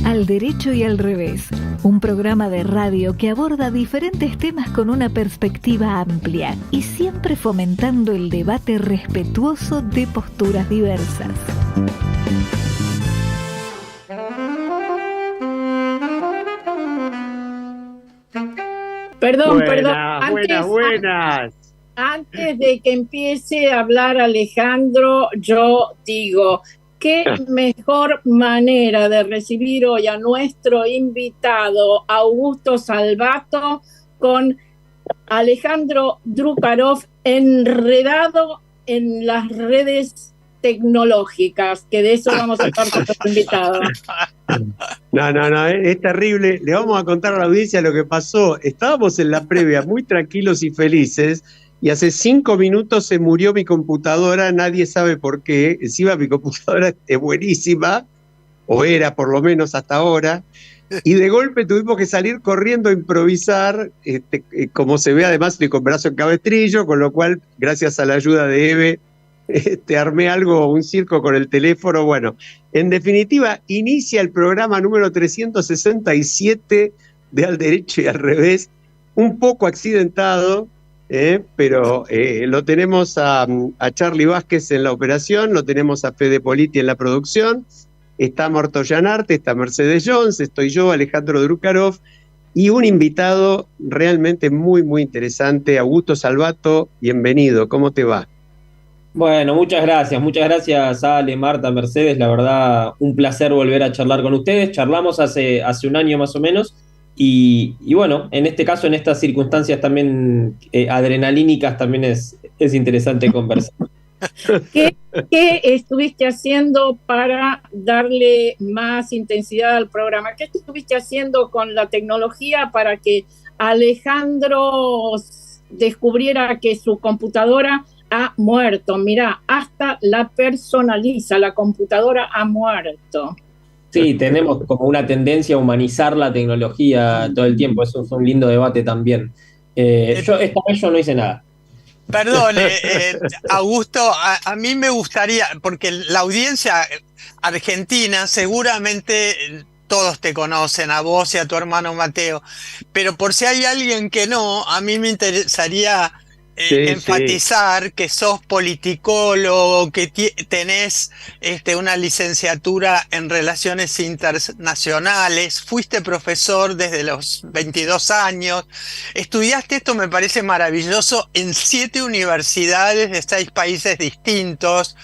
Al Derecho y al Revés, un programa de radio que aborda diferentes temas con una perspectiva amplia y siempre fomentando el debate respetuoso de posturas diversas. Perdón. Buenas. Antes de que empiece a hablar Alejandro, yo digo, qué mejor manera de recibir hoy a nuestro invitado Augusto Salvato con Alejandro Drukarov enredado en las redes tecnológicas, que de eso vamos a estar con nuestro invitado. No, es terrible. Le vamos a contar a la audiencia lo que pasó. Estábamos en la previa muy tranquilos y felices y hace 5 minutos se murió mi computadora, nadie sabe por qué. Encima mi computadora es buenísima, o era por lo menos hasta ahora, y de golpe tuvimos que salir corriendo a improvisar, como se ve además estoy con brazo en cabestrillo, con lo cual gracias a la ayuda de Eve armé un circo con el teléfono. Bueno, en definitiva, inicia el programa número 367 de Al Derecho y al Revés, un poco accidentado, pero lo tenemos a Charlie Vázquez en la operación, lo tenemos a Fede Politi en la producción, está Morto Llanarte, está Mercedes Jones, estoy yo, Alejandro Drukarov, y un invitado realmente muy, muy interesante, Augusto Salvato. Bienvenido, ¿cómo te va? Bueno, muchas gracias Ale, Marta, Mercedes, la verdad un placer volver a charlar con ustedes. Charlamos hace un año más o menos y bueno, en este caso, en estas circunstancias también adrenalínicas, también es interesante conversar. ¿Qué estuviste haciendo para darle más intensidad al programa? ¿Qué estuviste haciendo con la tecnología para que Alejandro descubriera que su computadora ha muerto? Mirá, hasta la personaliza, la computadora ha muerto. Sí, tenemos como una tendencia a humanizar la tecnología todo el tiempo, eso es un lindo debate también. Esta vez yo no hice nada. Perdón, Augusto, a mí me gustaría, porque la audiencia argentina seguramente todos te conocen, a vos y a tu hermano Mateo, pero por si hay alguien que no, a mí me interesaría enfatizar que sos politicólogo, que tenés una licenciatura en Relaciones Internacionales, fuiste profesor desde los 22 años, estudiaste, esto me parece maravilloso, en 7 universidades de 6 países distintos,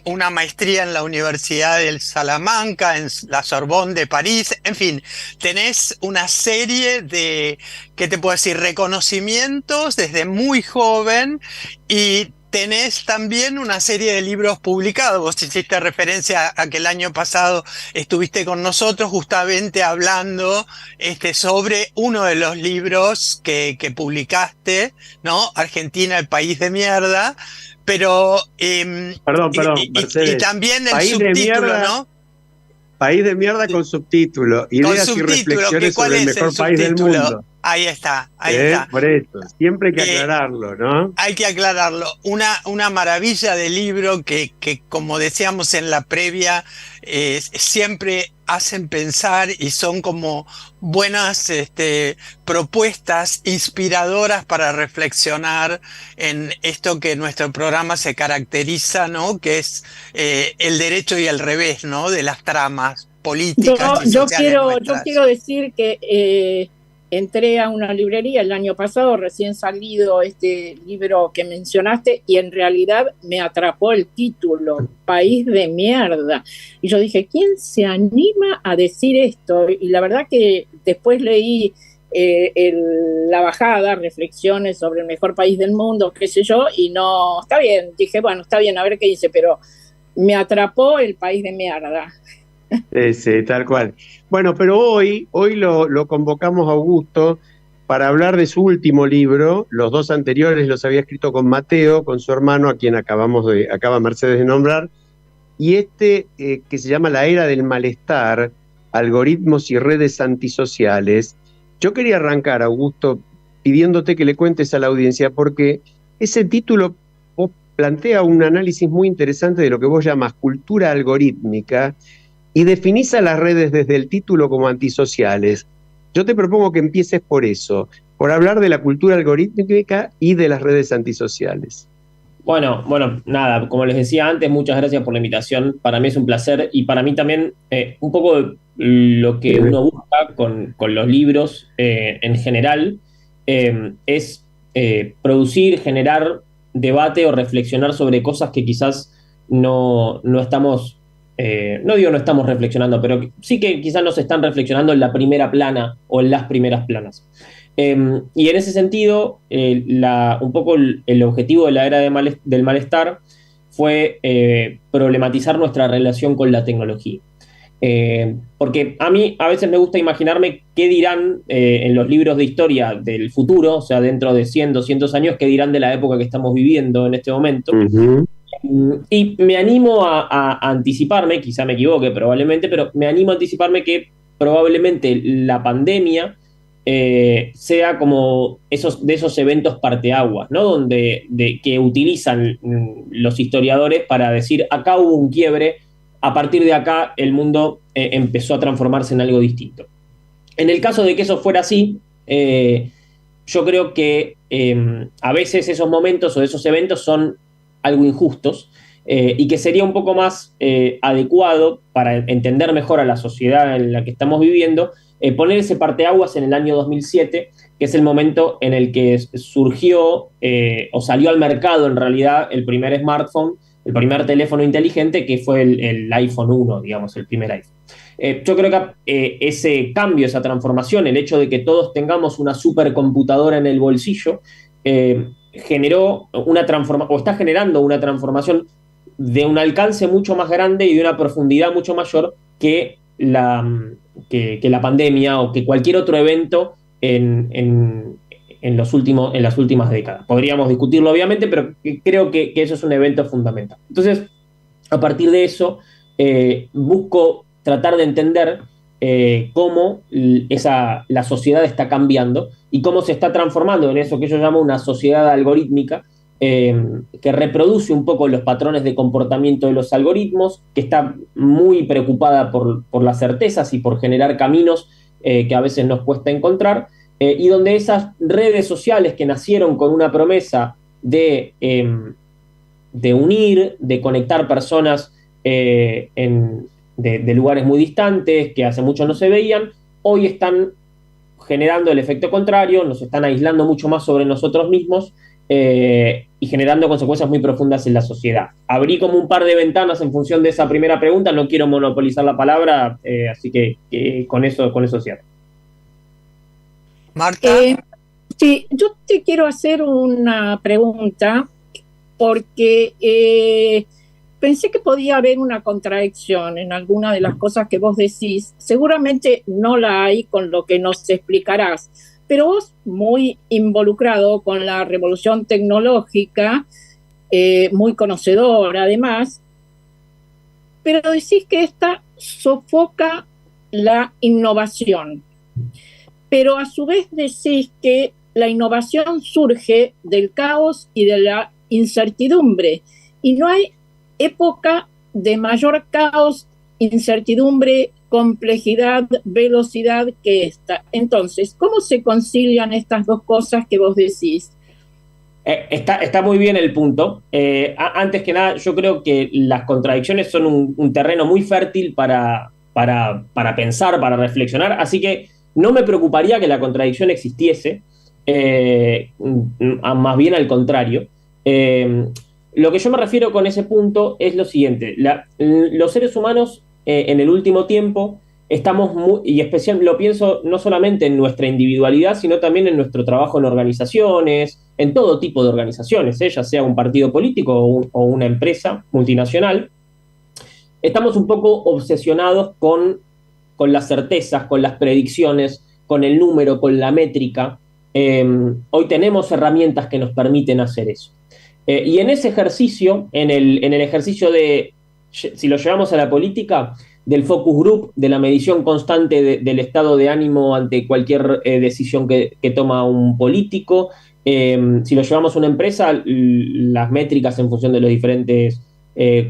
una maestría en la Universidad de Salamanca, en la Sorbonne de París, en fin, tenés una serie de, ¿qué te puedo decir?, reconocimientos desde muy joven y tenés también una serie de libros publicados. Vos hiciste referencia a que el año pasado estuviste con nosotros justamente hablando sobre uno de los libros que publicaste, ¿no? Argentina, el país de mierda. Pero perdón, Mercedes. Y también el país subtítulo, ¿no? País de mierda con subtítulo. Ideas y reflexiones sobre el mejor país del mundo. Ahí está, ahí está. Por eso, siempre hay que aclararlo, ¿no? Hay que aclararlo. Una maravilla de libro que, como decíamos en la previa, siempre hacen pensar y son como buenas propuestas inspiradoras para reflexionar en esto que nuestro programa se caracteriza, ¿no? Que es el derecho y el revés, ¿no? De las tramas políticas y sociales yo quiero decir que entré a una librería el año pasado, recién salido este libro que mencionaste, y en realidad me atrapó el título, País de Mierda. Y yo dije, ¿quién se anima a decir esto? Y la verdad que después leí la bajada, reflexiones sobre el mejor país del mundo, qué sé yo, y no, está bien. Dije, bueno, está bien, a ver qué dice, pero me atrapó el País de Mierda. Sí, tal cual. Bueno, pero hoy lo convocamos a Augusto para hablar de su último libro. Los 2 anteriores los había escrito con Mateo, con su hermano, a quien acaba Mercedes de nombrar, y que se llama La Era del Malestar, algoritmos y redes antisociales. Yo quería arrancar, Augusto, pidiéndote que le cuentes a la audiencia, porque ese título plantea un análisis muy interesante de lo que vos llamas cultura algorítmica, y definís a las redes desde el título como antisociales. Yo te propongo que empieces por eso, por hablar de la cultura algorítmica y de las redes antisociales. Bueno, nada, como les decía antes, muchas gracias por la invitación. Para mí es un placer y para mí también un poco lo que uno busca con los libros en general es producir, generar debate o reflexionar sobre cosas que quizás no estamos, no digo no estamos reflexionando, pero sí que quizás no se están reflexionando en la primera plana o en las primeras planas. Y en ese sentido, un poco el objetivo de la era del malestar fue problematizar nuestra relación con la tecnología. Porque a mí a veces me gusta imaginarme qué dirán en los libros de historia del futuro, o sea, dentro de 100, 200 años, qué dirán de la época que estamos viviendo en este momento. Uh-huh. Y me animo a anticiparme, quizá me equivoque probablemente, pero me animo a anticiparme que probablemente la pandemia sea como de esos eventos parteaguas, ¿no? Que utilizan los historiadores para decir, acá hubo un quiebre, a partir de acá el mundo empezó a transformarse en algo distinto. En el caso de que eso fuera así, yo creo que a veces esos momentos o esos eventos son algo injustos y que sería un poco más adecuado para entender mejor a la sociedad en la que estamos viviendo, poner ese parteaguas en el año 2007, que es el momento en el que surgió o salió al mercado en realidad el primer smartphone, el primer teléfono inteligente, que fue el iPhone 1, digamos, el primer iPhone. Yo creo que ese cambio, esa transformación, el hecho de que todos tengamos una supercomputadora en el bolsillo, generó una transformación, o está generando una transformación de un alcance mucho más grande y de una profundidad mucho mayor que la pandemia o que cualquier otro evento en las últimas décadas. Podríamos discutirlo obviamente, pero creo que eso es un evento fundamental. Entonces, a partir de eso, busco tratar de entender cómo la sociedad está cambiando y cómo se está transformando en eso que yo llamo una sociedad algorítmica, que reproduce un poco los patrones de comportamiento de los algoritmos, que está muy preocupada por las certezas y por generar caminos que a veces nos cuesta encontrar, y donde esas redes sociales que nacieron con una promesa de unir, de conectar personas de lugares muy distantes, que hace mucho no se veían, hoy están generando el efecto contrario, nos están aislando mucho más sobre nosotros mismos, y generando consecuencias muy profundas en la sociedad. Abrí como un par de ventanas en función de esa primera pregunta, no quiero monopolizar la palabra, así que con eso cierro. Marta. Sí, yo te quiero hacer una pregunta porque pensé que podía haber una contradicción en alguna de las cosas que vos decís. Seguramente no la hay con lo que nos explicarás, pero vos, muy involucrado con la revolución tecnológica, muy conocedor además, pero decís que esta sofoca la innovación. Pero a su vez decís que la innovación surge del caos y de la incertidumbre, y no hay época de mayor caos, incertidumbre, complejidad, velocidad que esta. Entonces, ¿cómo se concilian estas dos cosas que vos decís? Está muy bien el punto. Antes que nada, yo creo que las contradicciones son un terreno muy fértil para pensar, para reflexionar, así que no me preocuparía que la contradicción existiese, más bien al contrario. Lo que yo me refiero con ese punto es lo siguiente. Los seres humanos en el último tiempo estamos y especial lo pienso no solamente en nuestra individualidad, sino también en nuestro trabajo en organizaciones, en todo tipo de organizaciones, ya sea un partido político o una empresa multinacional. Estamos un poco obsesionados con las certezas, con las predicciones, con el número, con la métrica. Hoy tenemos herramientas que nos permiten hacer eso. Y en ese ejercicio, en el ejercicio si lo llevamos a la política, del focus group, de la medición constante del estado de ánimo ante cualquier decisión que toma un político, si lo llevamos a una empresa, las métricas en función de los diferentes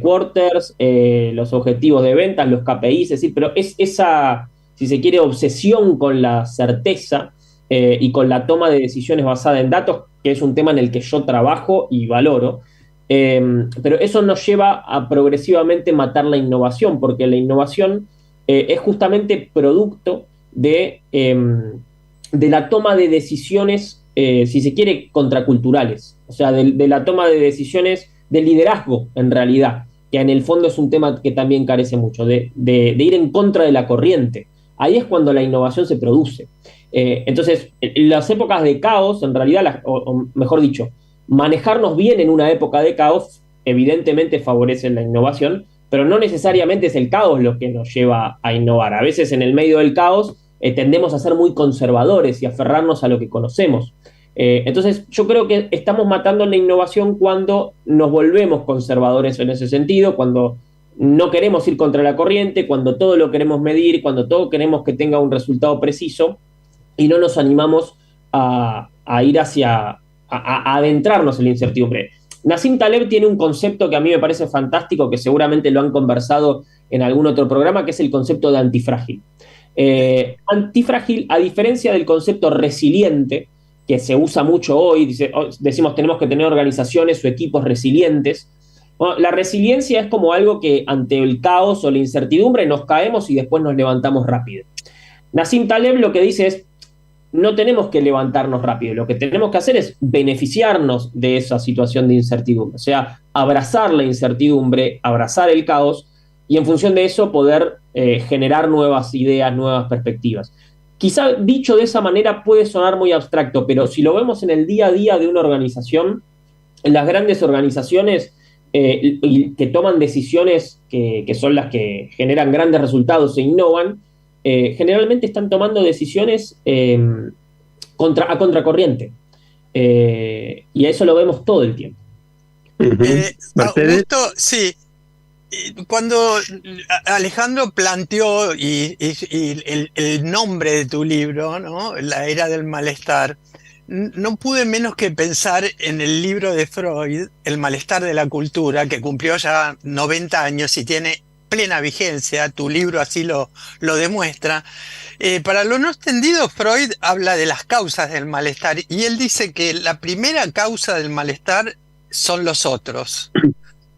quarters, los objetivos de ventas, los KPIs, es decir, pero es esa, si se quiere, obsesión con la certeza y con la toma de decisiones basada en datos, que es un tema en el que yo trabajo y valoro, pero eso nos lleva a progresivamente matar la innovación, porque la innovación es justamente producto de la toma de decisiones, si se quiere, contraculturales, o sea, de la toma de decisiones de liderazgo, en realidad, que en el fondo es un tema que también carece mucho, de ir en contra de la corriente. Ahí es cuando la innovación se produce. Entonces, las épocas de caos, en realidad, o mejor dicho, manejarnos bien en una época de caos, evidentemente favorece la innovación, pero no necesariamente es el caos lo que nos lleva a innovar. A veces en el medio del caos tendemos a ser muy conservadores y aferrarnos a lo que conocemos. Entonces, yo creo que estamos matando la innovación cuando nos volvemos conservadores en ese sentido, cuando no queremos ir contra la corriente, cuando todo lo queremos medir, cuando todo queremos que tenga un resultado preciso y no nos animamos a ir a adentrarnos en la incertidumbre. Nassim Taleb tiene un concepto que a mí me parece fantástico, que seguramente lo han conversado en algún otro programa, que es el concepto de antifrágil. Antifrágil, a diferencia del concepto resiliente, que se usa mucho hoy, decimos tenemos que tener organizaciones o equipos resilientes. Bueno, la resiliencia es como algo que ante el caos o la incertidumbre nos caemos y después nos levantamos rápido. Nassim Taleb lo que dice es, no tenemos que levantarnos rápido, lo que tenemos que hacer es beneficiarnos de esa situación de incertidumbre, o sea, abrazar la incertidumbre, abrazar el caos y en función de eso poder generar nuevas ideas, nuevas perspectivas. Quizá dicho de esa manera puede sonar muy abstracto, pero si lo vemos en el día a día de una organización, en las grandes organizaciones que toman decisiones que son las que generan grandes resultados e innovan, generalmente están tomando decisiones a contracorriente. Y a eso lo vemos todo el tiempo. Augusto, sí. Cuando Alejandro planteó el nombre de tu libro, ¿no? La era del malestar, no pude menos que pensar en el libro de Freud, El malestar de la cultura, que cumplió ya 90 años y tiene plena vigencia. Tu libro así lo demuestra. Para lo no entendido, Freud habla de las causas del malestar y él dice que la primera causa del malestar son los otros.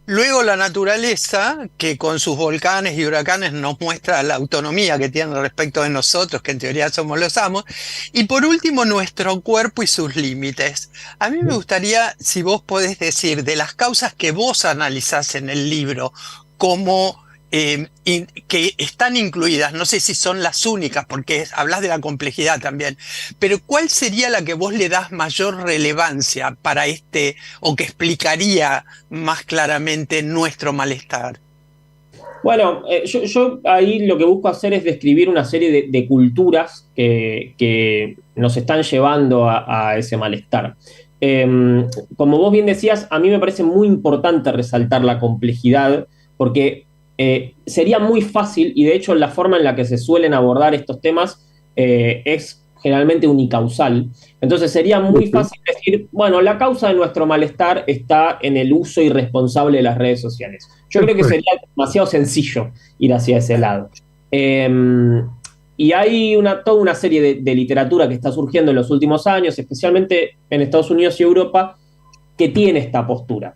Luego la naturaleza, que con sus volcanes y huracanes nos muestra la autonomía que tiene respecto de nosotros, que en teoría somos los amos. Y por último, nuestro cuerpo y sus límites. A mí me gustaría, si vos podés decir, de las causas que vos analizás en el libro, como que están incluidas, no sé si son las únicas, porque hablas de la complejidad también, pero ¿cuál sería la que vos le das mayor relevancia para o que explicaría más claramente nuestro malestar? Bueno, yo ahí lo que busco hacer es describir una serie de culturas que nos están llevando a ese malestar. Como vos bien decías, a mí me parece muy importante resaltar la complejidad, porque sería muy fácil, y de hecho la forma en la que se suelen abordar estos temas es generalmente unicausal. Entonces sería muy fácil decir, bueno, la causa de nuestro malestar está en el uso irresponsable de las redes sociales. Yo creo que sería demasiado sencillo ir hacia ese lado. Y hay toda una serie de literatura que está surgiendo en los últimos años, especialmente en Estados Unidos y Europa, que tiene esta postura.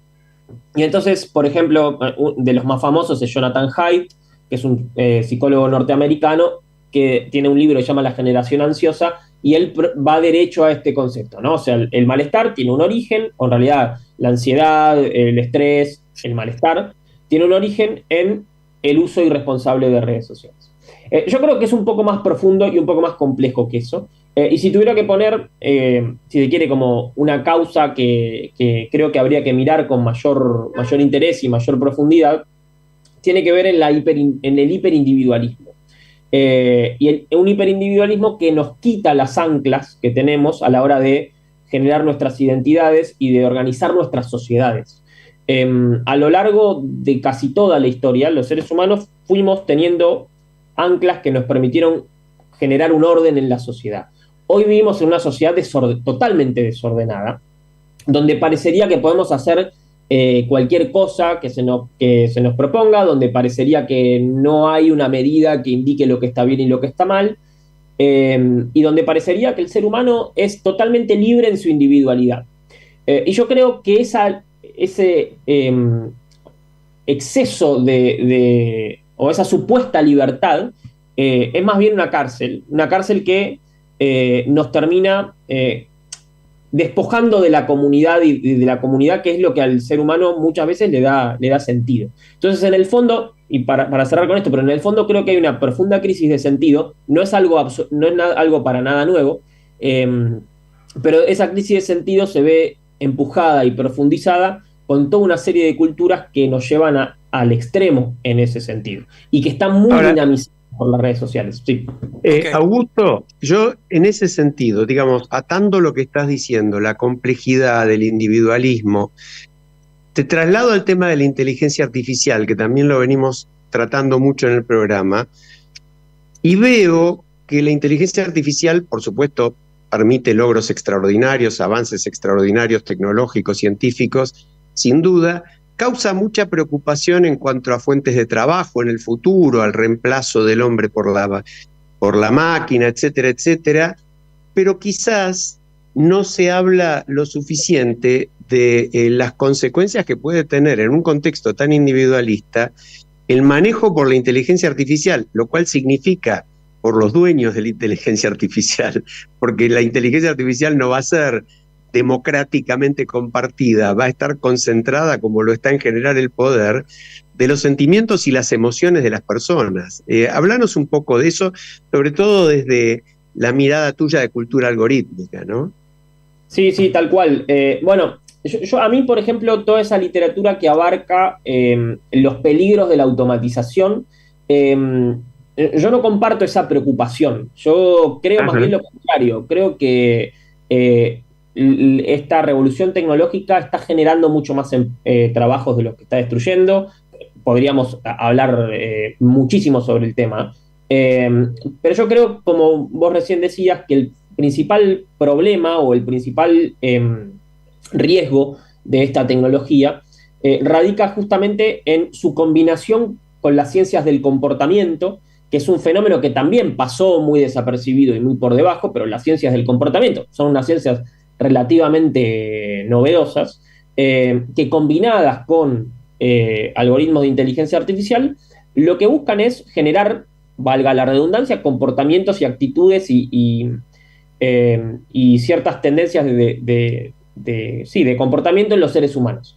Y entonces, por ejemplo, de los más famosos es Jonathan Haidt, que es un psicólogo norteamericano que tiene un libro que se llama La generación ansiosa, y él va derecho a este concepto, ¿no? O sea, el malestar tiene un origen, o en realidad la ansiedad, el estrés, el malestar, tiene un origen en el uso irresponsable de redes sociales. Yo creo que es un poco más profundo y un poco más complejo que eso. Y si tuviera que poner, si se quiere, como una causa que creo que habría que mirar con mayor interés y mayor profundidad, tiene que ver en el hiperindividualismo. Un hiperindividualismo que nos quita las anclas que tenemos a la hora de generar nuestras identidades y de organizar nuestras sociedades. A lo largo de casi toda la historia, los seres humanos fuimos teniendo anclas que nos permitieron generar un orden en la sociedad. Hoy vivimos en una sociedad totalmente desordenada, donde parecería que podemos hacer cualquier cosa que se nos proponga, donde parecería que no hay una medida que indique lo que está bien y lo que está mal, y donde parecería que el ser humano es totalmente libre en su individualidad. Y yo creo que ese exceso o esa supuesta libertad es más bien una cárcel que nos termina despojando de la comunidad y de la comunidad, que es lo que al ser humano muchas veces le da sentido. Entonces, en el fondo, y para cerrar con esto, pero en el fondo creo que hay una profunda crisis de sentido, no es algo para nada nuevo, pero esa crisis de sentido se ve empujada y profundizada con toda una serie de culturas que nos llevan al extremo en ese sentido, y que están muy dinamizadas por las redes sociales. Sí. Augusto, yo en ese sentido, digamos, atando lo que estás diciendo, la complejidad del individualismo, te traslado al tema de la inteligencia artificial, que también lo venimos tratando mucho en el programa, y veo que la inteligencia artificial, por supuesto, permite logros extraordinarios, avances extraordinarios tecnológicos, científicos, sin duda, causa mucha preocupación en cuanto a fuentes de trabajo en el futuro, al reemplazo del hombre por la máquina, etcétera, etcétera, pero quizás no se habla lo suficiente de las consecuencias que puede tener en un contexto tan individualista el manejo por la inteligencia artificial, lo cual significa por los dueños de la inteligencia artificial, porque la inteligencia artificial no va a ser democráticamente compartida, va a estar concentrada, como lo está en general el poder, de los sentimientos y las emociones de las personas. Háblanos un poco de eso, sobre todo desde la mirada tuya de cultura algorítmica, ¿no? Sí, tal cual. Bueno, a mí, por ejemplo, toda esa literatura que abarca los peligros de la automatización, yo no comparto esa preocupación. Yo creo más bien lo contrario. Creo que esta revolución tecnológica está generando mucho más trabajos de los que está destruyendo. Podríamos hablar muchísimo sobre el tema. Pero yo creo, como vos recién decías, que el principal problema o el principal riesgo de esta tecnología radica justamente en su combinación con las ciencias del comportamiento, que es un fenómeno que también pasó muy desapercibido y muy por debajo, pero las ciencias del comportamiento son unas ciencias relativamente novedosas, que combinadas con algoritmos de inteligencia artificial, lo que buscan es generar, valga la redundancia, comportamientos y actitudes y ciertas tendencias de comportamiento en los seres humanos.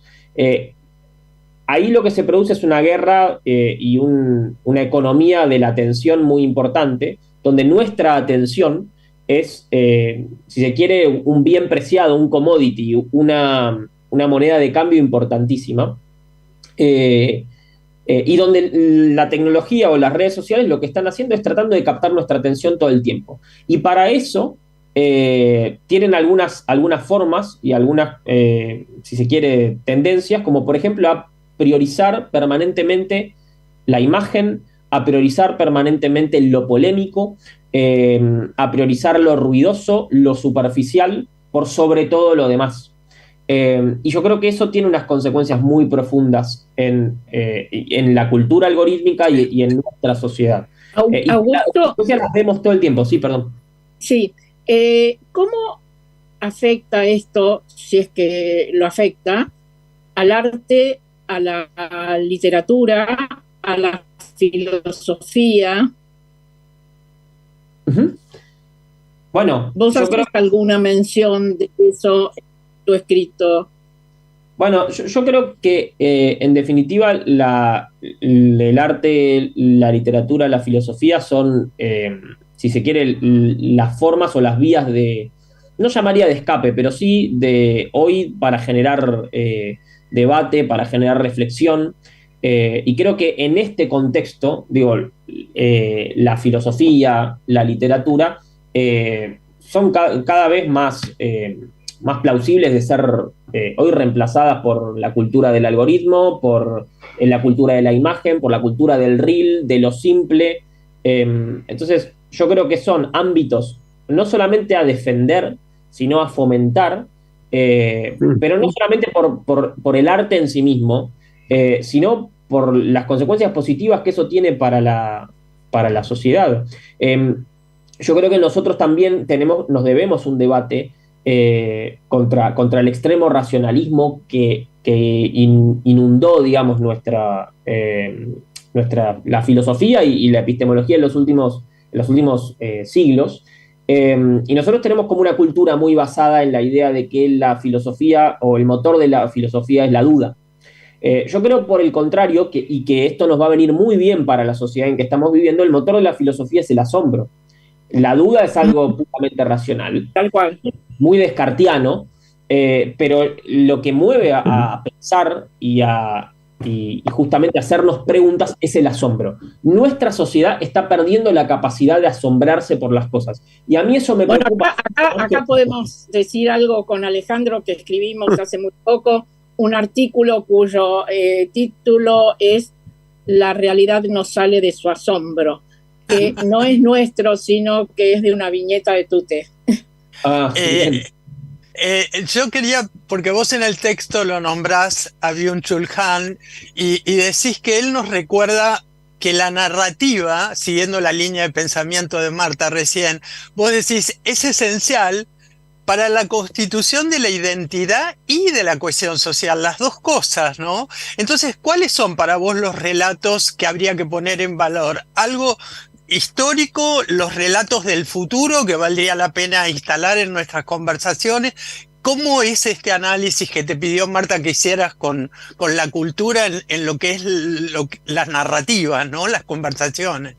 Ahí lo que se produce es una guerra y una economía de la atención muy importante, donde nuestra atención es, si se quiere, un bien preciado, un commodity, una moneda de cambio importantísima, y donde la tecnología o las redes sociales lo que están haciendo es tratando de captar nuestra atención todo el tiempo. Y para eso tienen algunas formas y algunas, si se quiere, tendencias, como por ejemplo a priorizar permanentemente la imagen, a priorizar permanentemente lo polémico, a priorizar lo ruidoso, lo superficial, por sobre todo lo demás. Y yo creo que eso tiene unas consecuencias muy profundas en la cultura algorítmica y en nuestra sociedad. Augusto, las vemos todo el tiempo, sí, perdón. Sí. ¿Cómo afecta esto, si es que lo afecta, al arte, a la literatura, a la filosofía? Uh-huh. Bueno, ¿vos haces alguna mención de eso en tu escrito? Bueno, yo creo que en definitiva el arte, la literatura, la filosofía son, si se quiere, las formas o las vías no llamaría de escape, pero sí de hoy para generar debate, para generar reflexión. Y creo que en este contexto, digo, la filosofía, la literatura, son cada vez más plausibles de ser hoy reemplazadas por la cultura del algoritmo, por la cultura de la imagen, por la cultura del reel, de lo simple. Entonces, yo creo que son ámbitos no solamente a defender, sino a fomentar, pero no solamente por el arte en sí mismo, sino por las consecuencias positivas que eso tiene para la sociedad. Yo creo que nosotros también nos debemos un debate contra el extremo racionalismo que inundó, digamos, la filosofía y la epistemología en los últimos siglos. Y nosotros tenemos como una cultura muy basada en la idea de que la filosofía o el motor de la filosofía es la duda. Yo creo, por el contrario, y que esto nos va a venir muy bien para la sociedad en que estamos viviendo, el motor de la filosofía es el asombro. La duda es algo puramente racional, Tal cual. muy descartiano, pero lo que mueve a pensar y justamente hacernos preguntas es el asombro. Nuestra sociedad está perdiendo la capacidad de asombrarse por las cosas. Y a mí eso me preocupa. Acá podemos decir algo con Alejandro que escribimos hace muy poco, un artículo cuyo título es "La realidad no sale de su asombro", que no es nuestro, sino que es de una viñeta de Tute. Yo quería, porque vos en el texto lo nombrás a Byung-Chul Han y decís que él nos recuerda que la narrativa, siguiendo la línea de pensamiento de Marta recién, vos decís, es esencial para la constitución de la identidad y de la cohesión social, las dos cosas, ¿no? Entonces, ¿cuáles son para vos los relatos que habría que poner en valor? ¿Algo histórico, los relatos del futuro que valdría la pena instalar en nuestras conversaciones? ¿Cómo es este análisis que te pidió Marta que hicieras con la cultura en lo que es las narrativas, ¿no? Las conversaciones.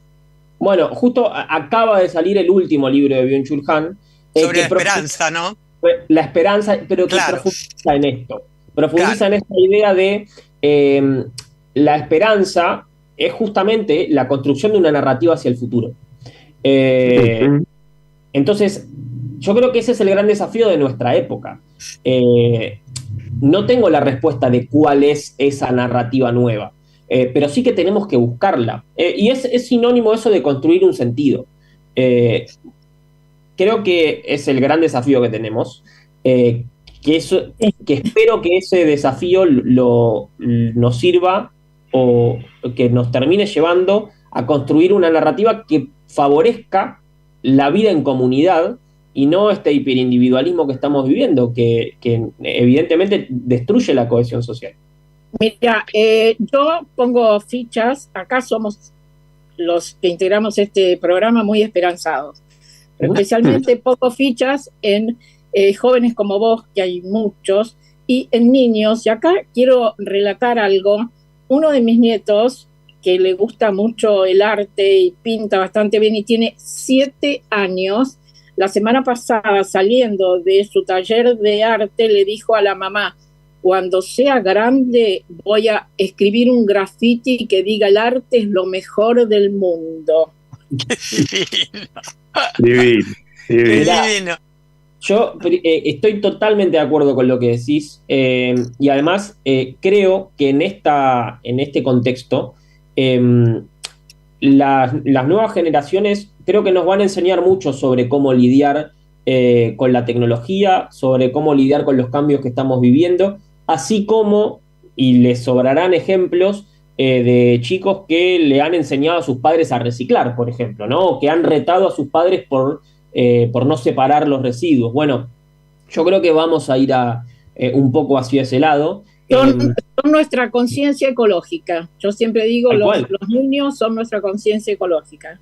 Bueno, justo acaba de salir el último libro de Byung-Chul Han. Sobre la esperanza, ¿no? La esperanza, pero que profundiza en esto. Profundiza en esta idea de la esperanza es justamente la construcción de una narrativa hacia el futuro. Entonces, yo creo que ese es el gran desafío de nuestra época. No tengo la respuesta de cuál es esa narrativa nueva, pero sí que tenemos que buscarla. Y es sinónimo eso de construir un sentido. Creo que es el gran desafío que tenemos, que espero que ese desafío nos sirva o que nos termine llevando a construir una narrativa que favorezca la vida en comunidad y no este hiperindividualismo que estamos viviendo, que evidentemente destruye la cohesión social. Mira, yo pongo fichas, acá somos los que integramos este programa muy esperanzados. Especialmente pongo fichas en jóvenes como vos, que hay muchos, y en niños. Y acá quiero relatar algo. Uno de mis nietos, que le gusta mucho el arte y pinta bastante bien y tiene 7 años, la semana pasada, saliendo de su taller de arte, le dijo a la mamá: cuando sea grande voy a escribir un graffiti que diga el arte es lo mejor del mundo. Divino. Divino. Yo estoy totalmente de acuerdo con lo que decís, y además creo que en este contexto las nuevas generaciones creo que nos van a enseñar mucho sobre cómo lidiar con la tecnología, sobre cómo lidiar con los cambios que estamos viviendo, así como, y les sobrarán ejemplos, de chicos que le han enseñado a sus padres a reciclar, por ejemplo, ¿no? O que han retado a sus padres por no separar los residuos. Bueno, yo creo que vamos a ir un poco hacia ese lado. Son nuestra conciencia ecológica. Yo siempre digo, los niños son nuestra conciencia ecológica.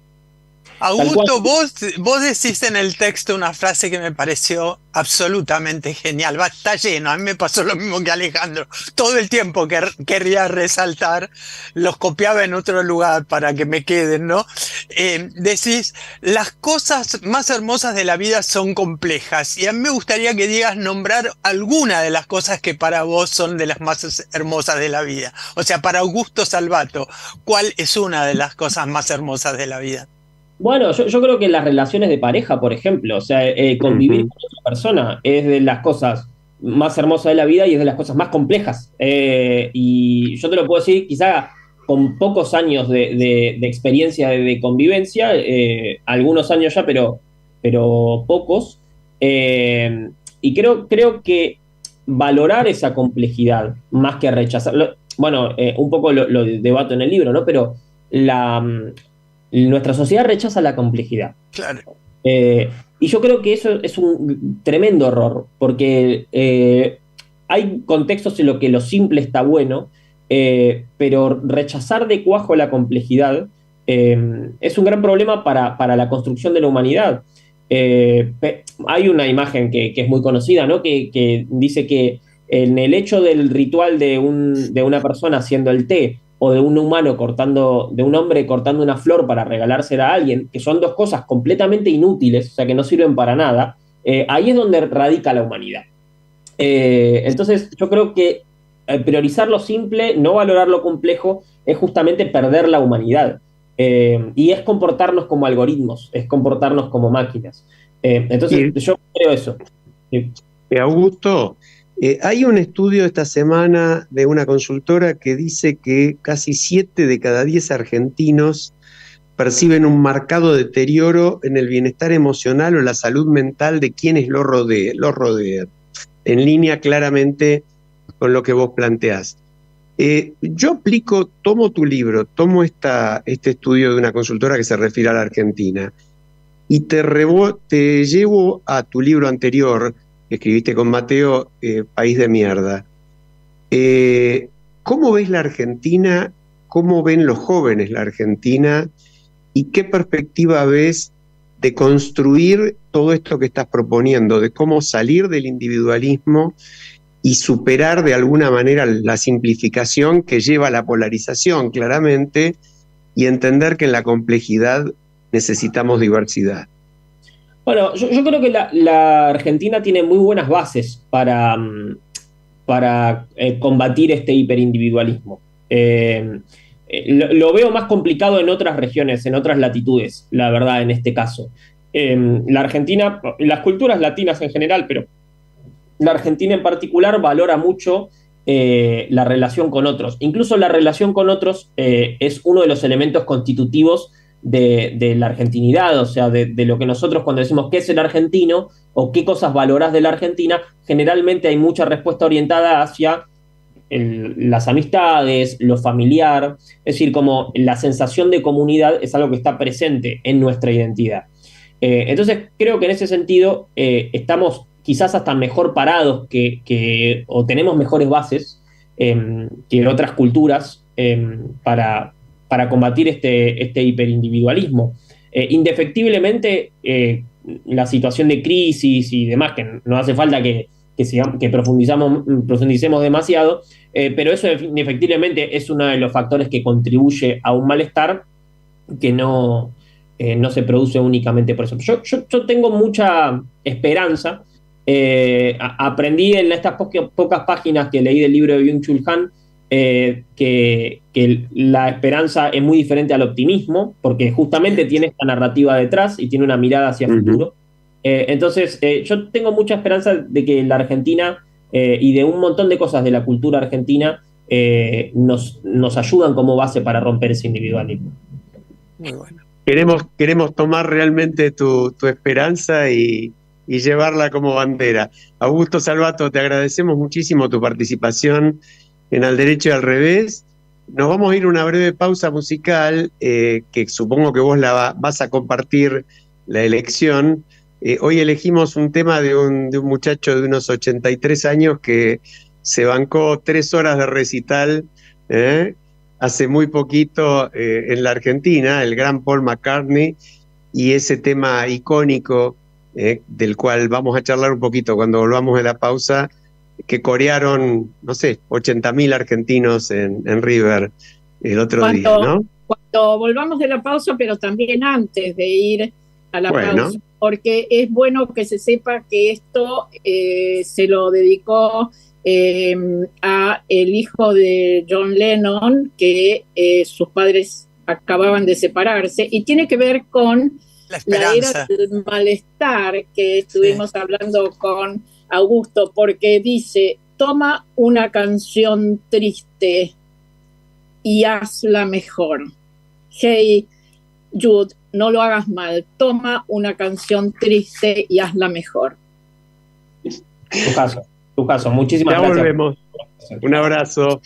Augusto, vos decís en el texto una frase que me pareció absolutamente genial. Está lleno, a mí me pasó lo mismo que Alejandro. Todo el tiempo que querría resaltar, los copiaba en otro lugar para que me queden, ¿no? Decís, las cosas más hermosas de la vida son complejas. Y a mí me gustaría que digas nombrar alguna de las cosas que para vos son de las más hermosas de la vida. O sea, para Augusto Salvato, ¿cuál es una de las cosas más hermosas de la vida? Bueno, yo creo que las relaciones de pareja, por ejemplo, o sea, convivir con otra persona es de las cosas más hermosas de la vida y es de las cosas más complejas. Y yo te lo puedo decir, quizá con pocos años de experiencia de convivencia, algunos años ya, pero pocos. Y creo que valorar esa complejidad más que rechazarlo. Bueno, un poco lo debato en el libro, ¿no? Pero nuestra sociedad rechaza la complejidad. Claro. Y yo creo que eso es un tremendo error, porque hay contextos en los que lo simple está bueno, pero rechazar de cuajo la complejidad es un gran problema para la construcción de la humanidad. Hay una imagen que es muy conocida, ¿no? Que dice que en el hecho del ritual de una persona haciendo el té, o de un humano de un hombre cortando una flor para regalársela a alguien, que son dos cosas completamente inútiles, o sea, que no sirven para nada, ahí es donde radica la humanidad. Entonces, yo creo que priorizar lo simple, no valorar lo complejo, es justamente perder la humanidad. Y es comportarnos como algoritmos, es comportarnos como máquinas. Entonces, yo creo eso. Augusto, hay un estudio esta semana de una consultora que dice que casi 7 de cada 10 argentinos perciben un marcado deterioro en el bienestar emocional o la salud mental de quienes los rodean, en línea claramente con lo que vos planteás. Yo tomo tu libro, tomo este estudio de una consultora que se refiere a la Argentina, y te llevo a tu libro anterior, que escribiste con Mateo, País de Mierda. ¿Cómo ves la Argentina? ¿Cómo ven los jóvenes la Argentina? ¿Y qué perspectiva ves de construir todo esto que estás proponiendo, de cómo salir del individualismo y superar de alguna manera la simplificación que lleva a la polarización, claramente, y entender que en la complejidad necesitamos diversidad? Bueno, yo creo que la Argentina tiene muy buenas bases para combatir este hiperindividualismo. Lo veo más complicado en otras regiones, en otras latitudes, la verdad, en este caso. La Argentina, las culturas latinas en general, pero la Argentina en particular valora mucho la relación con otros. Incluso la relación con otros es uno de los elementos constitutivos de la argentinidad, o sea, de lo que nosotros cuando decimos qué es el argentino o qué cosas valorás de la Argentina, generalmente hay mucha respuesta orientada hacia las amistades, lo familiar, es decir, como la sensación de comunidad es algo que está presente en nuestra identidad. Entonces, creo que en ese sentido estamos quizás hasta mejor parados o tenemos mejores bases que en otras culturas para combatir este hiperindividualismo. Indefectiblemente, la situación de crisis y demás, que no hace falta que profundicemos demasiado, pero eso indefectiblemente es uno de los factores que contribuye a un malestar que no se produce únicamente por eso. Yo tengo mucha esperanza. Aprendí en estas pocas páginas que leí del libro de Byung-Chul Han que la esperanza es muy diferente al optimismo, porque justamente tiene esta narrativa detrás y tiene una mirada hacia el futuro. Entonces, yo tengo mucha esperanza de que la Argentina y de un montón de cosas de la cultura argentina nos ayudan como base para romper ese individualismo. Muy bueno. Queremos tomar realmente tu esperanza y llevarla como bandera. Augusto Salvato, te agradecemos muchísimo tu participación en Al Derecho y al Revés. Nos vamos a ir a una breve pausa musical, que supongo que vos vas a compartir la elección. Hoy elegimos un tema de un muchacho de unos 83 años que se bancó 3 horas de recital hace muy poquito en la Argentina, el gran Paul McCartney, y ese tema icónico del cual vamos a charlar un poquito cuando volvamos de la pausa, que corearon, no sé, 80.000 argentinos en River el otro día, ¿no? Cuando volvamos de la pausa, pero también antes de ir a la pausa, porque es bueno que se sepa que esto se lo dedicó a el hijo de John Lennon, que sus padres acababan de separarse, y tiene que ver con la era del malestar que estuvimos hablando con Augusto, porque dice: toma una canción triste y hazla mejor. Hey Jude, no lo hagas mal, toma una canción triste y hazla mejor. Lucaso, muchísimas Ya gracias. volvemos. Un abrazo.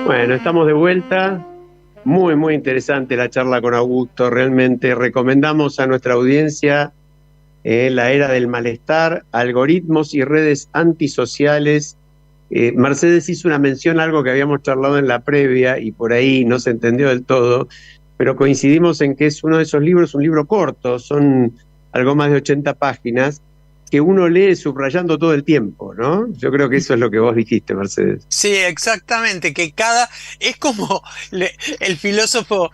Bueno, estamos de vuelta. Muy, muy interesante la charla con Augusto. Realmente recomendamos a nuestra audiencia La Era del Malestar, algoritmos y redes antisociales. Mercedes hizo una mención a algo que habíamos charlado en la previa y por ahí no se entendió del todo, pero coincidimos en que es uno de esos libros, un libro corto, son algo más de 80 páginas, que uno lee subrayando todo el tiempo, ¿no? Yo creo que eso es lo que vos dijiste, Mercedes. Sí, exactamente, que es como el filósofo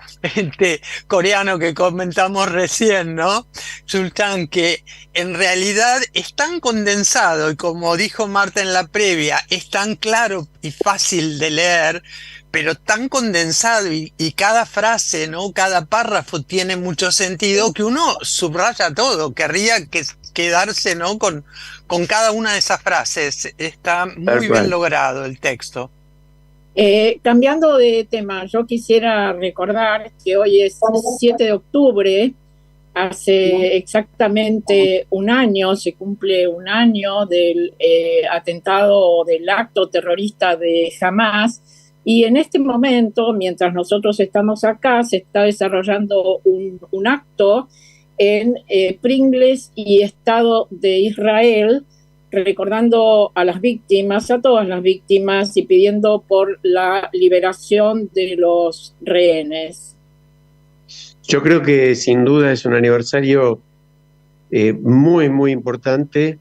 coreano que comentamos recién, ¿no? Sultán, que en realidad es tan condensado y como dijo Marta en la previa, es tan claro y fácil de leer, pero tan condensado y cada frase, ¿no? Cada párrafo tiene mucho sentido que uno subraya todo, querría quedarse, ¿no? con cada una de esas frases. Está muy bien logrado el texto. Cambiando de tema, yo quisiera recordar que hoy es 7 de octubre, hace exactamente un año, se cumple un año del atentado, del acto terrorista de Hamás, y en este momento, mientras nosotros estamos acá, se está desarrollando un acto en Pringles y Estado de Israel, recordando a las víctimas, a todas las víctimas, y pidiendo por la liberación de los rehenes. Yo creo que sin duda es un aniversario muy, muy importante.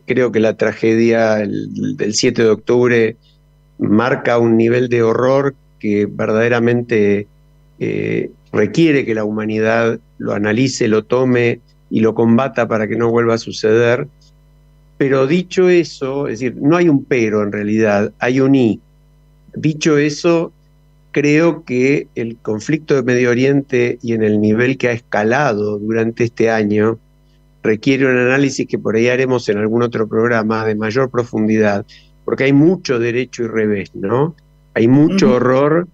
Creo que la tragedia del 7 de octubre marca un nivel de horror que verdaderamente requiere que la humanidad lo analice, lo tome y lo combata para que no vuelva a suceder. Pero dicho eso, es decir, no hay un pero en realidad, hay un y. Dicho eso, creo que el conflicto de Medio Oriente y en el nivel que ha escalado durante este año requiere un análisis que por ahí haremos en algún otro programa de mayor profundidad, porque hay mucho derecho y revés, ¿no? Hay mucho horror,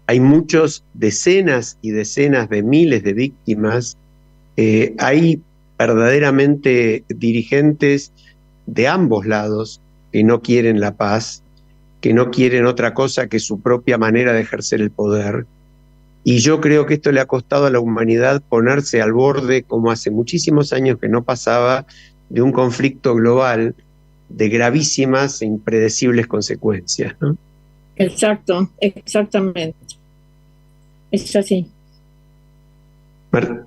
hay muchos decenas y decenas de miles de víctimas, hay verdaderamente dirigentes de ambos lados que no quieren la paz, que no quieren otra cosa que su propia manera de ejercer el poder. Y yo creo que esto le ha costado a la humanidad ponerse al borde, como hace muchísimos años que no pasaba, de un conflicto global de gravísimas e impredecibles consecuencias, ¿no? Exacto, exactamente. Es así.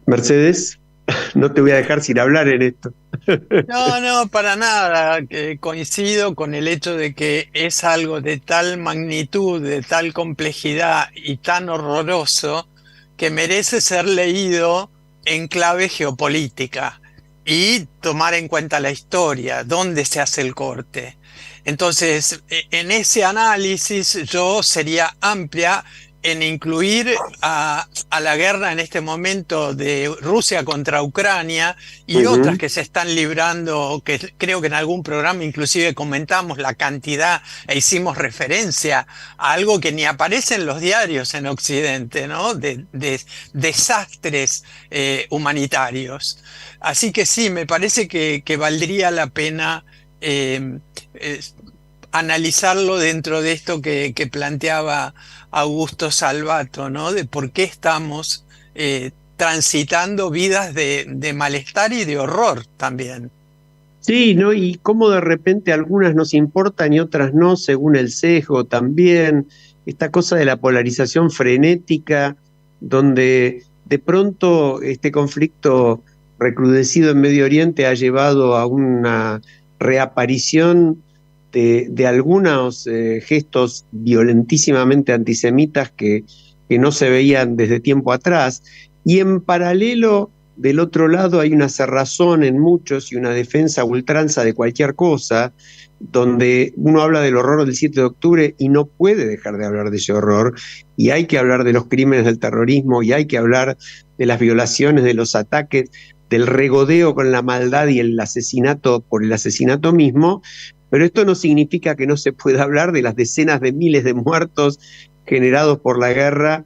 Mercedes, no te voy a dejar sin hablar en esto. No, para nada. Coincido con el hecho de que es algo de tal magnitud, de tal complejidad y tan horroroso que merece ser leído en clave geopolítica y tomar en cuenta la historia, dónde se hace el corte. Entonces, en ese análisis yo sería amplia en incluir a la guerra en este momento de Rusia contra Ucrania y otras que se están librando, que creo que en algún programa inclusive comentamos la cantidad e hicimos referencia a algo que ni aparece en los diarios en Occidente, ¿no? De desastres humanitarios. Así que sí, me parece que valdría la pena analizarlo dentro de esto que planteaba Augusto Salvato, ¿no? De por qué estamos transitando vidas de malestar y de horror también. Sí, ¿no? Y cómo de repente algunas nos importan y otras no, según el sesgo también. Esta cosa de la polarización frenética, donde de pronto este conflicto recrudecido en Medio Oriente ha llevado a una reaparición de algunos gestos violentísimamente antisemitas que no se veían desde tiempo atrás. Y en paralelo, del otro lado, hay una cerrazón en muchos y una defensa a ultranza de cualquier cosa, donde uno habla del horror del 7 de octubre y no puede dejar de hablar de ese horror, y hay que hablar de los crímenes del terrorismo, y hay que hablar de las violaciones, de los ataques, del regodeo con la maldad y el asesinato por el asesinato mismo. Pero esto no significa que no se pueda hablar de las decenas de miles de muertos generados por la guerra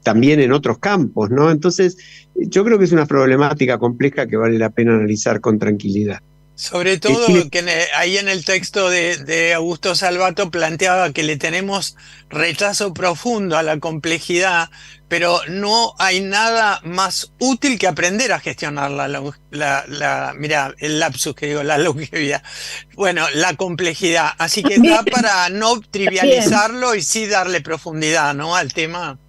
también en otros campos, ¿no? Entonces, yo creo que es una problemática compleja que vale la pena analizar con tranquilidad. Sobre todo que ahí en el texto de Augusto Salvato planteaba que le tenemos rechazo profundo a la complejidad, pero no hay nada más útil que aprender a gestionar mirá, el lapsus que digo, la longevidad. Bueno, la complejidad. Así que da para no trivializarlo y sí darle profundidad, ¿no?, al tema.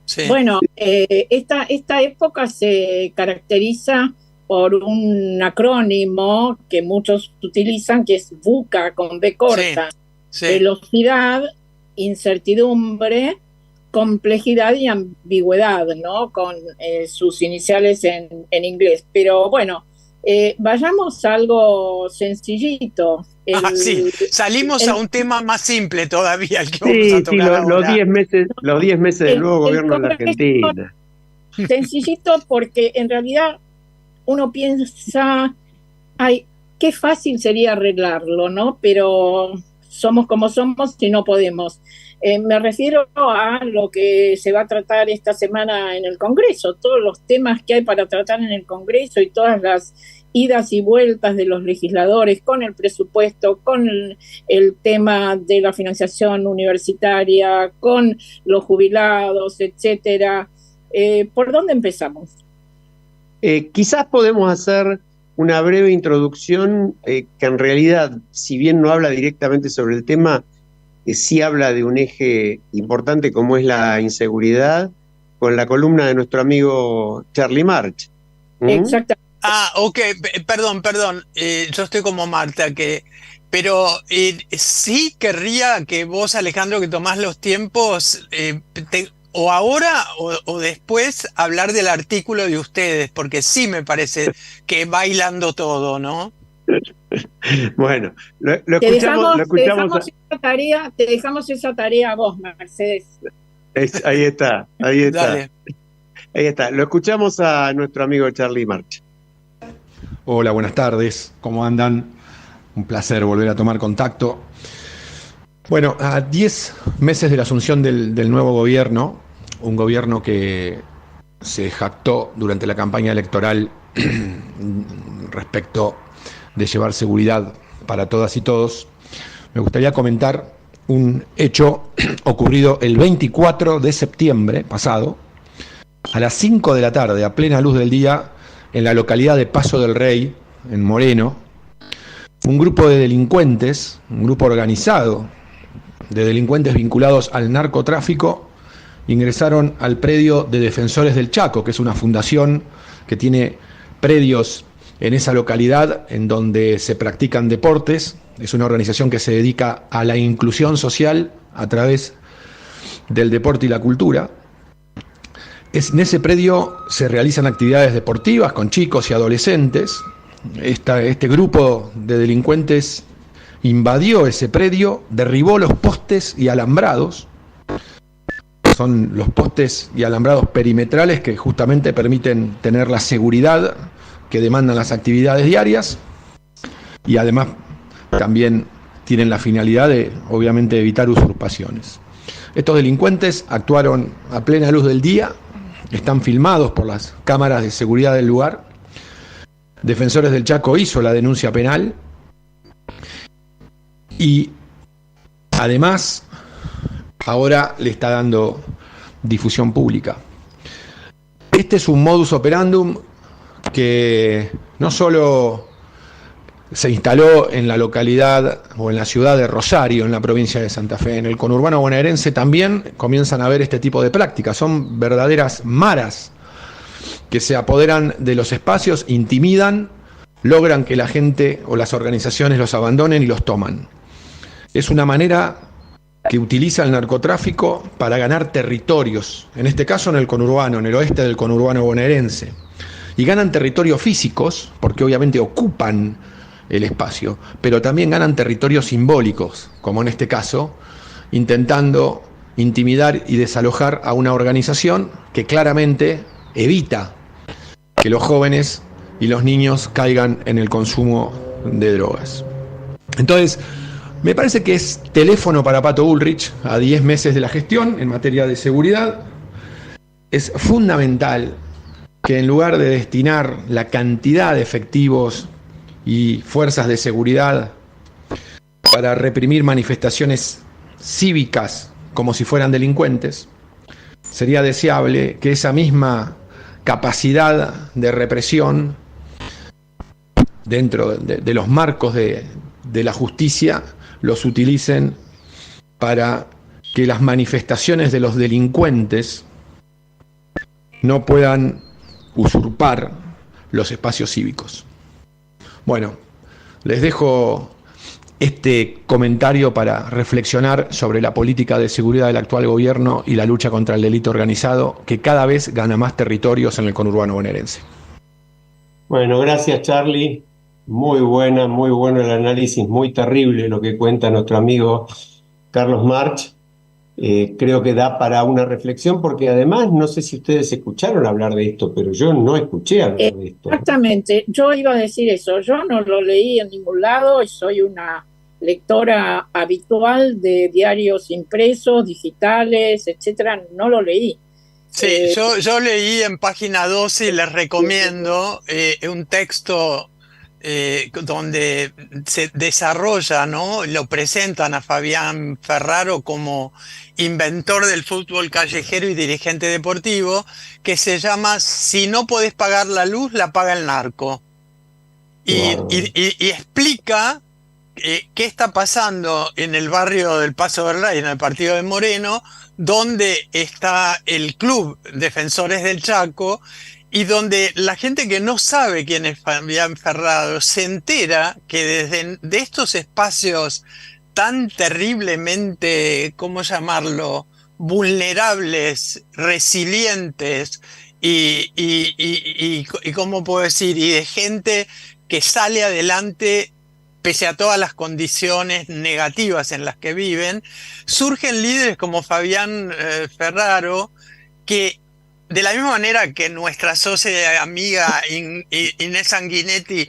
Sí. Bueno, esta época se caracteriza por un acrónimo que muchos utilizan, que es VUCA, con B corta. Sí. Velocidad, incertidumbre, complejidad y ambigüedad, ¿no? Con sus iniciales en inglés. Pero bueno, vayamos a algo sencillito. Sí, salimos a un tema más simple todavía, el que vamos a tocar ahora. Los 10 meses del nuevo gobierno de la Argentina. Sencillito, porque en realidad uno piensa, ay, qué fácil sería arreglarlo, ¿no? Pero somos como somos y no podemos. Me refiero a lo que se va a tratar esta semana en el Congreso, todos los temas que hay para tratar en el Congreso y todas las idas y vueltas de los legisladores con el presupuesto, con el tema de la financiación universitaria, con los jubilados, etcétera. ¿Por dónde empezamos? Quizás podemos hacer una breve introducción que en realidad, si bien no habla directamente sobre el tema, sí habla de un eje importante como es la inseguridad, con la columna de nuestro amigo Charlie March. Exactamente. Ok, perdón, yo estoy como Marta, pero sí querría que vos, Alejandro, que tomás los tiempos, o ahora o después, hablar del artículo de ustedes, porque sí me parece que va hilando todo, ¿no? Bueno, lo escuchamos. Te dejamos esa tarea a vos, Mercedes. Ahí está. Dale. Ahí está. Lo escuchamos a nuestro amigo Charlie March. Hola, buenas tardes. ¿Cómo andan? Un placer volver a tomar contacto. Bueno, a 10 meses de la asunción del nuevo gobierno, un gobierno que se jactó durante la campaña electoral respecto de llevar seguridad para todas y todos, me gustaría comentar un hecho ocurrido el 24 de septiembre pasado, a las 5 de la tarde, a plena luz del día, en la localidad de Paso del Rey, en Moreno. Un grupo de delincuentes, un grupo organizado de delincuentes vinculados al narcotráfico, ingresaron al predio de Defensores del Chaco, que es una fundación que tiene predios en esa localidad en donde se practican deportes. Es una organización que se dedica a la inclusión social a través del deporte y la cultura. En ese predio se realizan actividades deportivas con chicos y adolescentes. Este grupo de delincuentes invadió ese predio, derribó los postes y alambrados. Son los postes y alambrados perimetrales que justamente permiten tener la seguridad que demandan las actividades diarias, y además también tienen la finalidad de, obviamente, evitar usurpaciones. Estos delincuentes actuaron a plena luz del día, están filmados por las cámaras de seguridad del lugar. Defensores del Chaco hizo la denuncia penal y además ahora le está dando difusión pública. Este es un modus operandum que no solo se instaló en la localidad o en la ciudad de Rosario, en la provincia de Santa Fe. En el conurbano bonaerense también comienzan a ver este tipo de prácticas. Son verdaderas maras que se apoderan de los espacios, intimidan, logran que la gente o las organizaciones los abandonen y los toman. Es una manera que utiliza el narcotráfico para ganar territorios, en este caso en el conurbano, en el oeste del conurbano bonaerense. Y ganan territorios físicos, porque obviamente ocupan el espacio, pero también ganan territorios simbólicos, como en este caso, intentando intimidar y desalojar a una organización que claramente evita que los jóvenes y los niños caigan en el consumo de drogas. Entonces, Me parece que es teléfono para Pato Bullrich a 10 meses de la gestión en materia de seguridad. Es fundamental que en lugar de destinar la cantidad de efectivos y fuerzas de seguridad para reprimir manifestaciones cívicas como si fueran delincuentes, sería deseable que esa misma capacidad de represión dentro de los marcos de la justicia los utilicen para que las manifestaciones de los delincuentes no puedan usurpar los espacios cívicos. Bueno, les dejo este comentario para reflexionar sobre la política de seguridad del actual gobierno y la lucha contra el delito organizado, que cada vez gana más territorios en el conurbano bonaerense. Bueno, gracias, Charlie. Muy bueno el análisis, muy terrible lo que cuenta nuestro amigo Carlos March. Creo que da para una reflexión, porque además, no sé si ustedes escucharon hablar de esto, pero yo no escuché hablar de esto. Exactamente, yo iba a decir eso, yo no lo leí en ningún lado y soy una lectora habitual de diarios impresos, digitales, etcétera, no lo leí. Sí, yo leí en página 12 y les recomiendo un texto donde se desarrolla, ¿no? Lo presentan a Fabián Ferraro como inventor del fútbol callejero y dirigente deportivo, que se llama Si no podés pagar la luz, la paga el narco. Y explica qué está pasando en el barrio del Paso del Rey, en el partido de Moreno, donde está el club Defensores del Chaco, y donde la gente que no sabe quién es Fabián Ferraro se entera que desde de estos espacios tan terriblemente, ¿cómo llamarlo?, vulnerables, resilientes y ¿cómo puedo decir?, y de gente que sale adelante pese a todas las condiciones negativas en las que viven, surgen líderes como Fabián Ferraro, que de la misma manera que nuestra socia amiga Inés Sanguinetti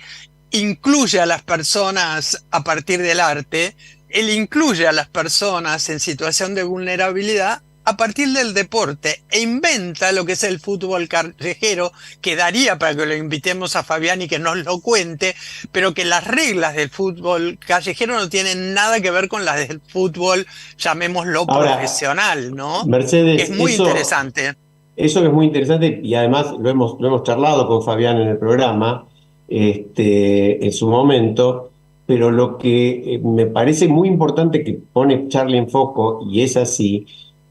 incluye a las personas a partir del arte, él incluye a las personas en situación de vulnerabilidad a partir del deporte e inventa lo que es el fútbol callejero, que daría para que lo invitemos a Fabián y que nos lo cuente, pero que las reglas del fútbol callejero no tienen nada que ver con las del fútbol, llamémoslo profesional, ¿no? Mercedes, que es muy interesante. Eso que es muy interesante, y además lo hemos charlado con Fabián en el programa, en su momento, pero lo que me parece muy importante que pone Charlie en foco, y es así,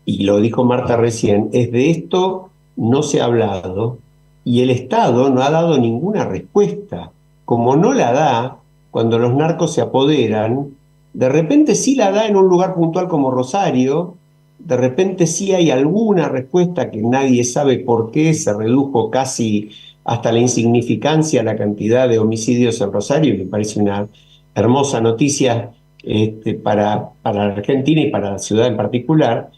y lo dijo Marta recién, es de esto no se ha hablado, y el Estado no ha dado ninguna respuesta. Como no la da, cuando los narcos se apoderan, de repente sí la da en un lugar puntual como Rosario, de repente sí hay alguna respuesta que nadie sabe por qué se redujo casi hasta la insignificancia la cantidad de homicidios en Rosario, y me parece una hermosa noticia para la Argentina y para la ciudad en particular,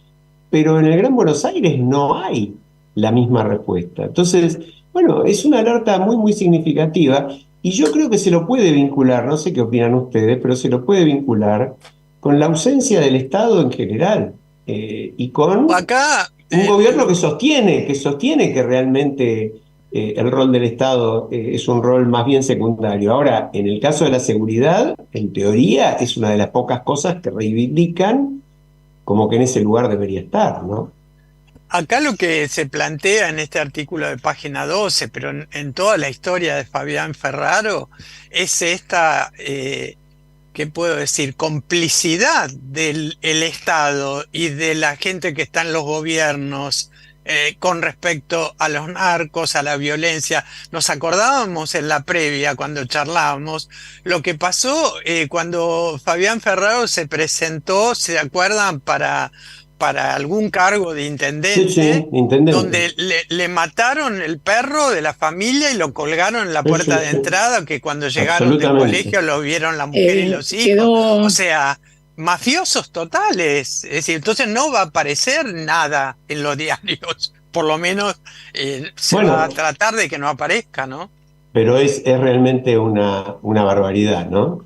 pero en el Gran Buenos Aires no hay la misma respuesta. Entonces, bueno, es una alerta muy significativa, y yo creo que se lo puede vincular, no sé qué opinan ustedes, pero se lo puede vincular con la ausencia del Estado en general. Y con un gobierno que sostiene que realmente el rol del Estado es un rol más bien secundario. Ahora, en el caso de la seguridad, en teoría, es una de las pocas cosas que reivindican como que en ese lugar debería estar, ¿no? Acá lo que se plantea en este artículo de página 12, pero en toda la historia de Fabián Ferraro, es esta... ¿qué puedo decir?, complicidad del Estado y de la gente que está en los gobiernos con respecto a los narcos, a la violencia. Nos acordábamos en la previa, cuando charlábamos, lo que pasó cuando Fabián Ferraro se presentó, ¿se acuerdan?, para algún cargo de intendente, sí, intendente, donde le mataron el perro de la familia y lo colgaron en la puerta de entrada, que cuando llegaron del colegio lo vieron la mujer y los hijos. O sea, mafiosos totales. Es decir, entonces no va a aparecer nada en los diarios. Por lo menos va a tratar de que no aparezca, ¿no? Pero es realmente una barbaridad, ¿no?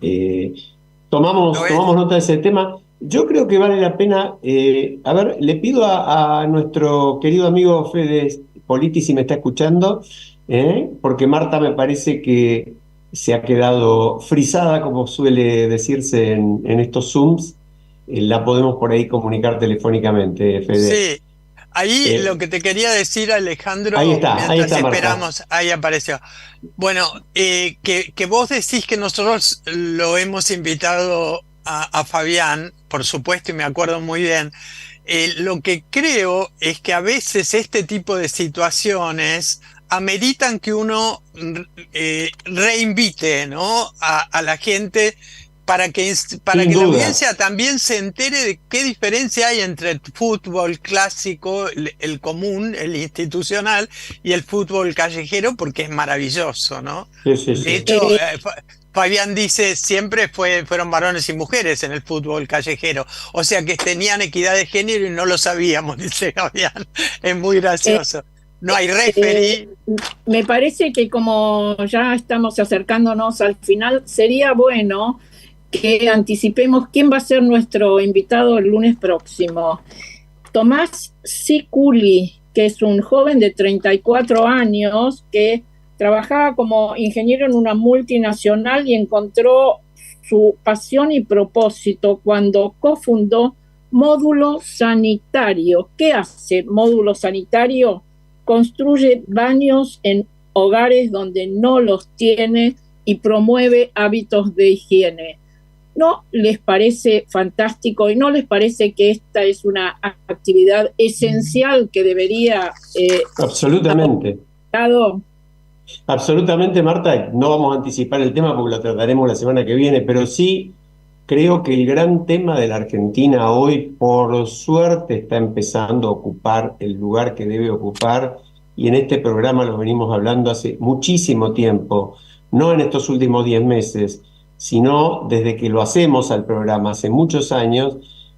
tomamos nota de ese tema. Yo creo que vale la pena, a ver, le pido a nuestro querido amigo Fede Politi si me está escuchando, porque Marta me parece que se ha quedado frisada, como suele decirse en estos Zooms. La podemos por ahí comunicar telefónicamente, Fede. Sí, ahí lo que te quería decir, Alejandro, ahí está mientras Marta. esperamos, ahí apareció. Bueno, que vos decís que nosotros lo hemos invitado a Fabián, por supuesto, y me acuerdo muy bien. Lo que creo es que a veces este tipo de situaciones ameritan que uno reinvite, ¿no? a la gente para que la audiencia también se entere de qué diferencia hay entre el fútbol clásico, el común, el institucional, y el fútbol callejero, porque es maravilloso, ¿no? Sí. De hecho, Fabián dice, siempre fueron varones y mujeres en el fútbol callejero, o sea que tenían equidad de género y no lo sabíamos, dice Fabián. Es muy gracioso. No hay referee. Me parece que como ya estamos acercándonos al final, sería bueno que anticipemos quién va a ser nuestro invitado el lunes próximo. Tomás Siculi, que es un joven de 34 años que trabajaba como ingeniero en una multinacional y encontró su pasión y propósito cuando cofundó Módulo Sanitario. ¿Qué hace Módulo Sanitario? Construye baños en hogares donde no los tiene y promueve hábitos de higiene. ¿No les parece fantástico y no les parece que esta es una actividad esencial que debería... Absolutamente. Absolutamente, Marta. No vamos a anticipar el tema porque lo trataremos la semana que viene, pero sí creo que el gran tema de la Argentina hoy, por suerte, está empezando a ocupar el lugar que debe ocupar, y en este programa lo venimos hablando hace muchísimo tiempo, no en estos últimos 10 meses, sino desde que lo hacemos al programa hace muchos años.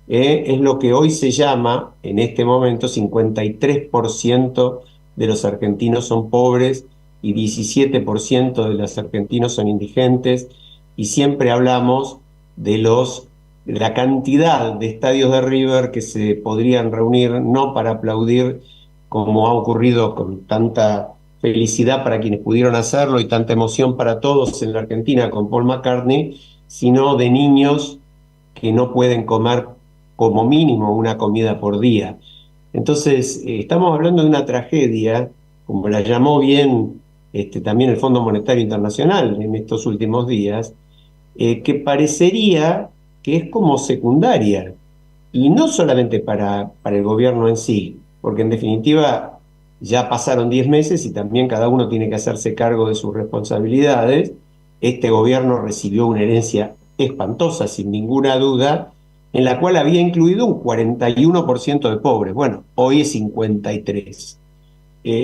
Es lo que hoy se llama, en este momento, 53% de los argentinos son pobres y 17% de los argentinos son indigentes, y siempre hablamos de la cantidad de estadios de River que se podrían reunir, no para aplaudir, como ha ocurrido con tanta felicidad para quienes pudieron hacerlo y tanta emoción para todos en la Argentina con Paul McCartney, sino de niños que no pueden comer como mínimo una comida por día. Entonces, estamos hablando de una tragedia, como la llamó bien también el Fondo Monetario Internacional en estos últimos días, que parecería que es como secundaria, y no solamente para el gobierno en sí, porque en definitiva ya pasaron 10 meses y también cada uno tiene que hacerse cargo de sus responsabilidades. Este gobierno recibió una herencia espantosa, sin ninguna duda, en la cual había incluido un 41% de pobres. Bueno, hoy es 53%.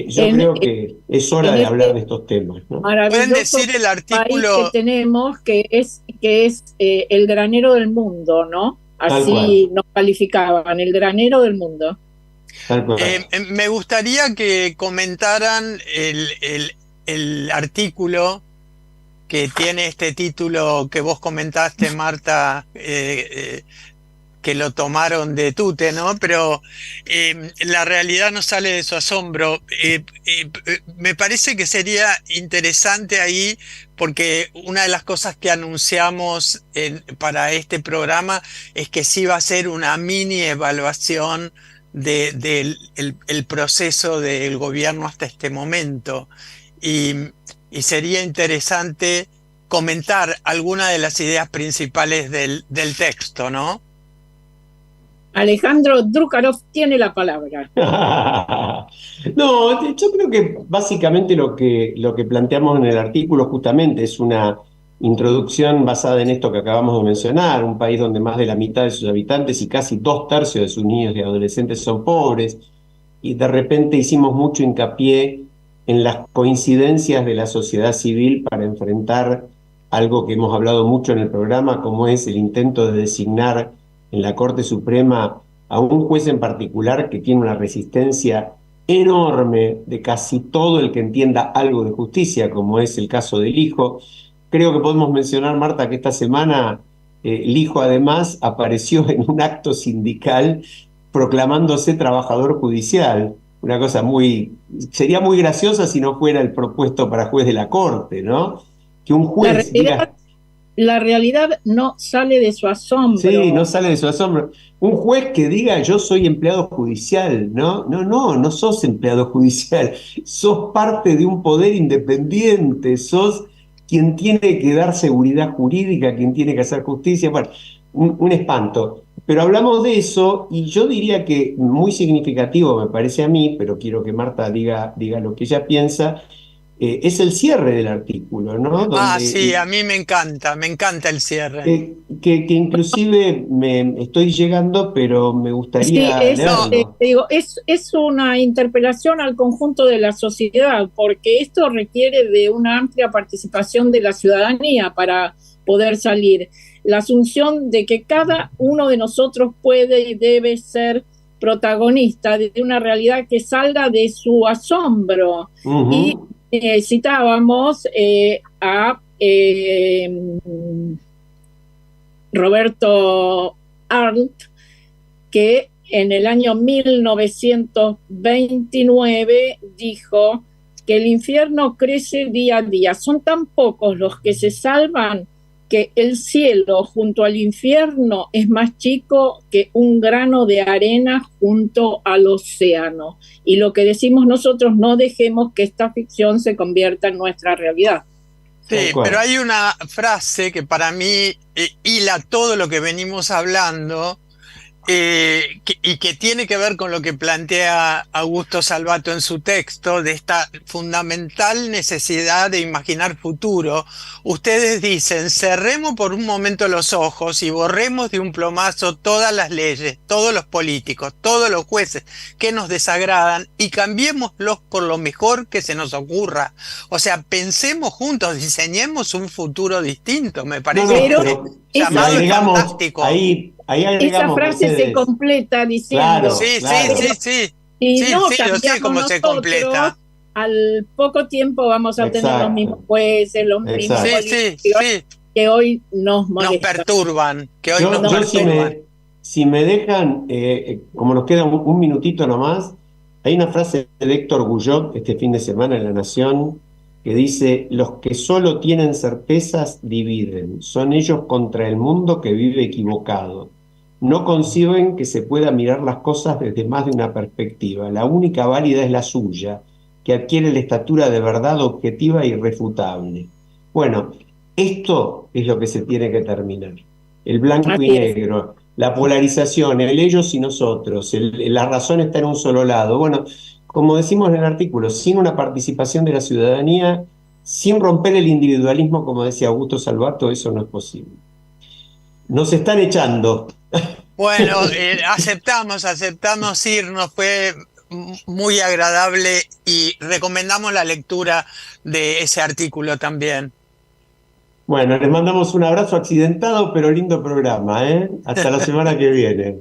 Yo creo que es hora de hablar de estos temas, ¿no? Pueden decir el artículo que tenemos, que es el granero del mundo, ¿no? Así nos calificaban, el granero del mundo. Me gustaría que comentaran el artículo que tiene este título que vos comentaste, Marta, que lo tomaron de tute, ¿no? Pero la realidad no sale de su asombro. Me parece que sería interesante ahí, porque una de las cosas que anunciamos para este programa es que sí va a ser una mini evaluación del proceso del gobierno hasta este momento. Y sería interesante comentar alguna de las ideas principales del texto, ¿no? Alejandro Drukarov tiene la palabra. No, yo creo que básicamente lo que planteamos en el artículo justamente es una introducción basada en esto que acabamos de mencionar, un país donde más de la mitad de sus habitantes y casi 2/3 de sus niños y adolescentes son pobres, y de repente hicimos mucho hincapié en las coincidencias de la sociedad civil para enfrentar algo que hemos hablado mucho en el programa, como es el intento de designar en la Corte Suprema a un juez en particular que tiene una resistencia enorme de casi todo el que entienda algo de justicia, como es el caso del hijo. Creo que podemos mencionar, Marta, que esta semana el hijo además apareció en un acto sindical proclamándose trabajador judicial. Una cosa sería muy graciosa si no fuera el propuesto para juez de la corte, ¿no? Que un juez diga... La realidad no sale de su asombro. Sí, no sale de su asombro. Un juez que diga yo soy empleado judicial, ¿no? No sos empleado judicial, sos parte de un poder independiente, sos quien tiene que dar seguridad jurídica, quien tiene que hacer justicia. Bueno, un espanto. Pero hablamos de eso y yo diría que muy significativo me parece a mí, pero quiero que Marta diga lo que ella piensa, es el cierre del artículo, ¿no? Sí, a mí me encanta el cierre. Que inclusive me estoy llegando, pero me gustaría leerlo. Es una interpelación al conjunto de la sociedad, porque esto requiere de una amplia participación de la ciudadanía para poder salir. La asunción de que cada uno de nosotros puede y debe ser protagonista de una realidad que salga de su asombro. Uh-huh. Y citábamos a Roberto Arlt, que en el año 1929 dijo que el infierno crece día a día. Son tan pocos los que se salvan que el cielo junto al infierno es más chico que un grano de arena junto al océano. Y lo que decimos nosotros, no dejemos que esta ficción se convierta en nuestra realidad. Sí, pero hay una frase que para mí hila todo lo que venimos hablando, y que tiene que ver con lo que plantea Augusto Salvato en su texto, de esta fundamental necesidad de imaginar futuro. Ustedes dicen, cerremos por un momento los ojos y borremos de un plumazo todas las leyes, todos los políticos, todos los jueces que nos desagradan y cambiémoslos por lo mejor que se nos ocurra. O sea, pensemos juntos, diseñemos un futuro distinto, me parece llamado fantástico. Ahí agregamos, esa frase Mercedes, se completa diciendo... Claro, sí, no yo sé cómo se completa. Al poco tiempo vamos a tener los mismos jueces, los mismos políticos que hoy nos perturban. Que hoy nos perturban. Si me dejan, como nos queda un minutito nomás, hay una frase de Héctor Guyot este fin de semana en La Nación que dice: los que solo tienen certezas dividen, son ellos contra el mundo que vive equivocado. No conciben que se pueda mirar las cosas desde más de una perspectiva. La única válida es la suya, que adquiere la estatura de verdad objetiva e irrefutable. Bueno, esto es lo que se tiene que terminar. El blanco y negro, la polarización, el ellos y nosotros, la razón está en un solo lado. Bueno, como decimos en el artículo, sin una participación de la ciudadanía, sin romper el individualismo, como decía Augusto Salvato, eso no es posible. Nos están echando. Bueno, aceptamos irnos, fue muy agradable y recomendamos la lectura de ese artículo también. Bueno, les mandamos un abrazo accidentado, pero lindo programa, ¿eh? Hasta la semana que viene.